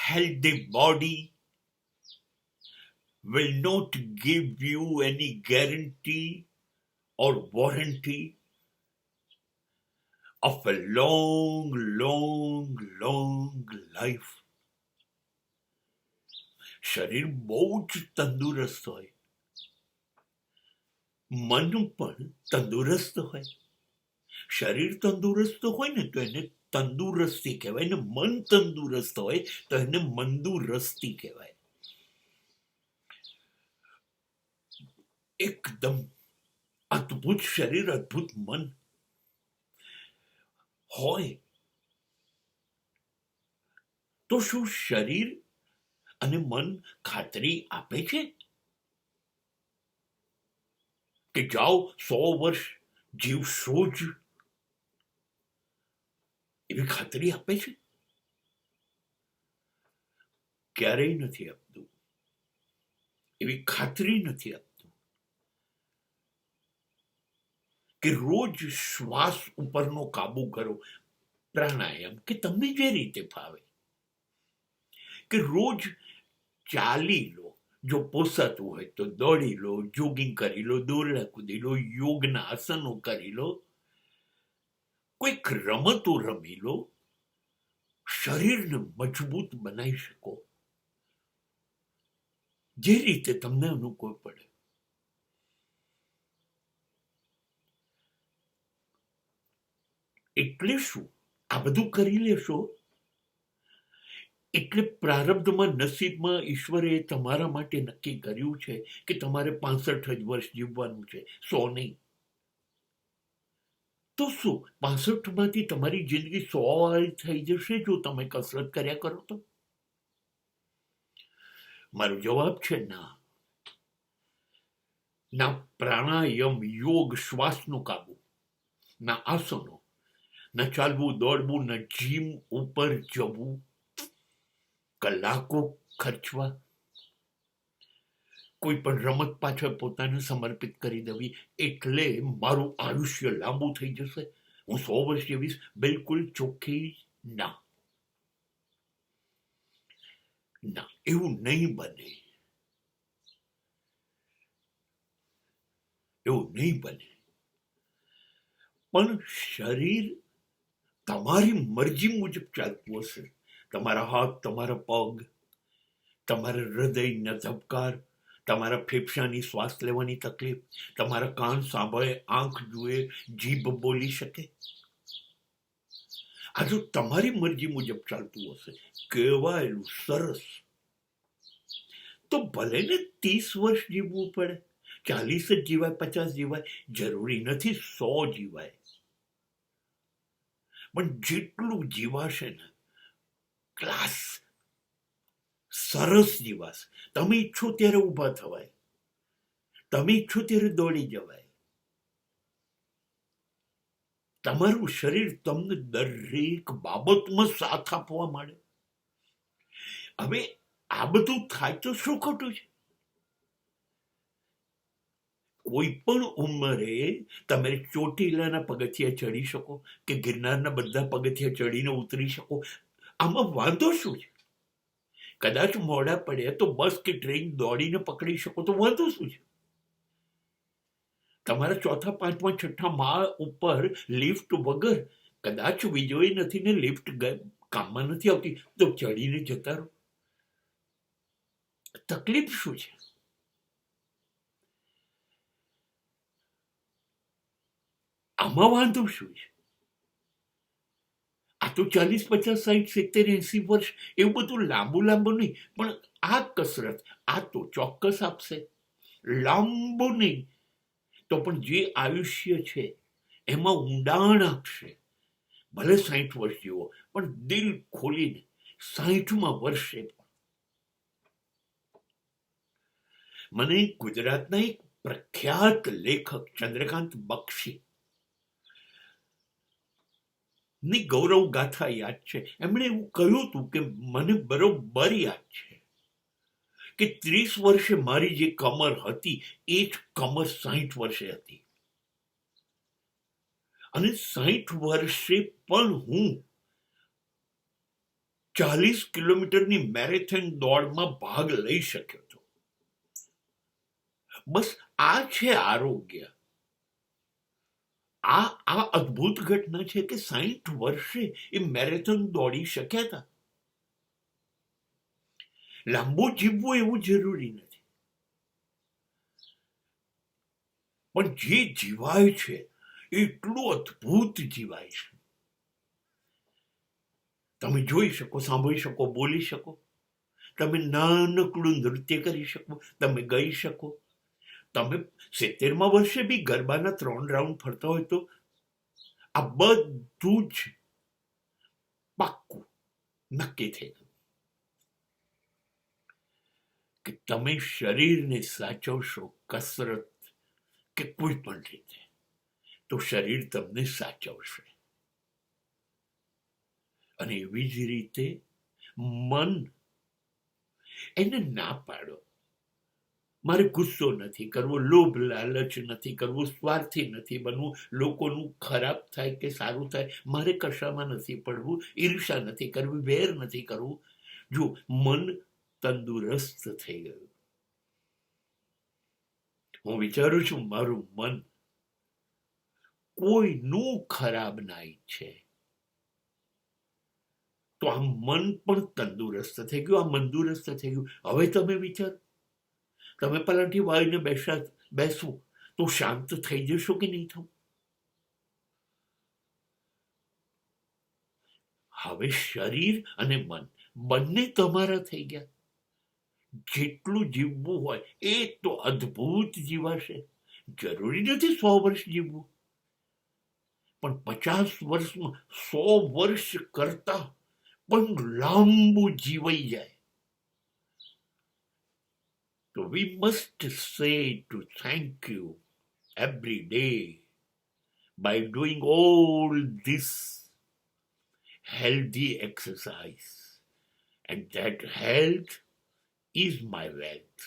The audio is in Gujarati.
healthy body will not give you any guarantee or warranty of a long, long, long life. શરીર બહુ જ તંદુરસ્ત હોય, મન પણ તંદુરસ્ત હોય. શરીર તંદુરસ્ત હોય ને તો એને તંદુરસ્તી કહેવાય, ને મન તંદુરસ્ત હોય તો એને મંદુરસ્તી કહેવાય. એકદમ અદ્ભુત શરીર, અદ્ભુત મન હોય તો શું શરીર અને મન ખાતરી આપે છે કે જાઓ 100 વર્ષ જીવશો જ? એવી ખાતરી આપે છે? ક્યારેય નથી આપતું. એવી ખાતરી નથી આપતું કે રોજ શ્વાસ ઉપરનો કાબુ કરો, પ્રાણાયામ કે તમને જે રીતે ફાવે, કે રોજ ચાલી લો, જો પોસાતું હોય તો દોડી લો, જોગિંગ કરી લો, દોરડા કૂદી લો, યોગના આસનો કરી લો, કોઈક રમતો રમી લો, શરીરને મજબૂત બનાવી શકો જે રીતે તમને અનુકૂળ પડે. એટલે શું? આ બધું કરી લેશો એટલે પ્રારબ્ધમાં, નસીબમાં ઈશ્વરે તમારા માટે નક્કી કર્યું છે કે તમારે 65 જ વર્ષ જીવવાનું છે, 100 નહીં. તો શું 65 માંથી તમારી જિંદગી 100 વાળી થઈ જશે જો તમે કસરત કર્યા કરો તો? મારો જવાબ છે ના. ના પ્રાણાયામ, યોગ, શ્વાસનો કાબુ, ના આસનો, ના ચાલવું દોડવું, ના જીમ ઉપર જવું, કલાકો ખર્ચવા, કોઈ પણ રમત પાછળ પોતાને સમર્પિત કરી દેવી એટલે મારું આયુષ્ય લાંબુ થઈ જશે, હું 100 વર્ષ જીવીશ, બિલકુલ ચોખ્ખી ના. ના, એવું નહીં બને. એવું નહીં બને. પણ શરીર તમારી મરજી મુજબ ચાલતું હશે. તમારા હાથ, તમારા પગ, તમારા હૃદયના ધબકાર, તમારા ફેફસાની શ્વાસ લેવાની તકલીફ, તમારા કાન સાંભળે, આંખ જુએ, જીભ બોલી શકે, આ જો તમારી મરજી મુજબ ચાલતું હશે, કહેવાયેલું સરસ, તો ભલે ને 30 વર્ષ જીવવું પડે, 40 જ જીવાય, 50 જીવાય, જરૂરી નથી 100 જીવાય. પણ જેટલું જીવાશે ને ક્લાસ, સરસ જીવાશે. તમે ઈચ્છો ત્યારે ઊભા થવાય, તમે ઈચ્છો ત્યારે દોડી જવાય. તમારું શરીર તમને દરેક બાબતમાં સાથ આપવા માંડે. હવે આ બધું થાય તો શું ખોટું છે? કોઈ પણ ઉંમરે તમે ચોટીલાના પગથિયા ચડી શકો કે ગિરનારના બધા પગથિયા ચડીને ઉતરી શકો. આમાં વાંધો શું છે? કદાચ મોડા પડ્યા તો બસ કે ટ્રેન દોડીને પકડી શકો તો વાંધો શું છે? તમારા 4થા 5મા 6થા માળ ઉપર લિફ્ટ વગર કદાચ વીજળી નથી ને લિફ્ટ કામમાં નથી આવતી તો ચડીને જતા રહો. તકલીફ શું છે? આમાં વાંધો શું છે? આ તો 40, 50, 60, 70, 80 વર્ષ એવું બધું લાંબુ નહીં, પણ આ કસરત આ તો ચોક્કસ આપશે. લાંબુ નહીં તો પણ જે આયુષ્ય છે એમાં ઊંડાણ આપશે. ભલે 60 વર્ષ જીવો પણ દિલ ખોલીને 60મા વર્ષે. મને ગુજરાતના એક પ્રખ્યાત લેખક ચંદ્રકાંત બક્ષી ની ગૌરવ ગાથા યાદ છે. એમણે એવું કહ્યું હતું કે મને બરોબર યાદ છે કે 30 વર્ષે મારી જે કમર હતી એ જ કમર 60 વર્ષે હતી, અને 60 વર્ષે પણ હું 40 કિલોમીટરની મેરેથોન દોડમાં ભાગ લઈ શક્યો હતો. બસ આ છે આરોગ્ય. આ અદ્ભુત ઘટના છે કે 60 વર્ષે એ મેરેથોન દોડી શક્યા હતા. લાંબુ જીવવું એવું જરૂરી નથી, પણ જે જીવાય છે એટલું અદ્ભુત જીવાય છે. તમે જોઈ શકો, સાંભળી શકો, બોલી શકો, તમે નાનકડું નૃત્ય કરી શકો, તમે ગઈ શકો. તમે 70મા વર્ષે બી ગરબાના 3 રાઉન્ડ ફરતા હોય તો આ બધું જ પાક્કું નક્કી થઈ ગયું કે તમે શરીરને સાચવશો કસરત કે કોઈ પણ રીતે, તો શરીર તમને સાચવશે. અને એવી જ રીતે મન, એને ના પાડો. મારે ગુસ્સો નથી કરવો, લોભ લાલચ નથી કરવું, સ્વાર્થી નથી બનવું, લોકોનું ખરાબ થાય કે સારું થાય મારે કશામાં નથી પડવું, ઈર્ષા નથી કરવી, વેર નથી કરવું. જો મન તંદુરસ્ત થઈ ગયું, હું વિચારું છું મારું મન કોઈનું ખરાબ ના ઈચ્છે, તો આ મન પણ તંદુરસ્ત થઈ ગયું, આ મંદુરસ્ત થઈ ગયું. હવે તમે વિચારો, તમે પલાઠી વાળીને બેસો તો શાંત થઈ જશો કે નહીં થવું? હવે શરીર અને મન બંને તમારા થઈ ગયા. જેટલું જીવવું હોય એ તો અદ્ભુત જીવાશે. જરૂરી નથી 100 વર્ષ જીવવું, પણ 50 વર્ષમાં 100 વર્ષ કરતા પણ લાંબુ જીવાઈ જાય. So we must say to thank you every day by doing all this healthy exercise, and that health is my wealth.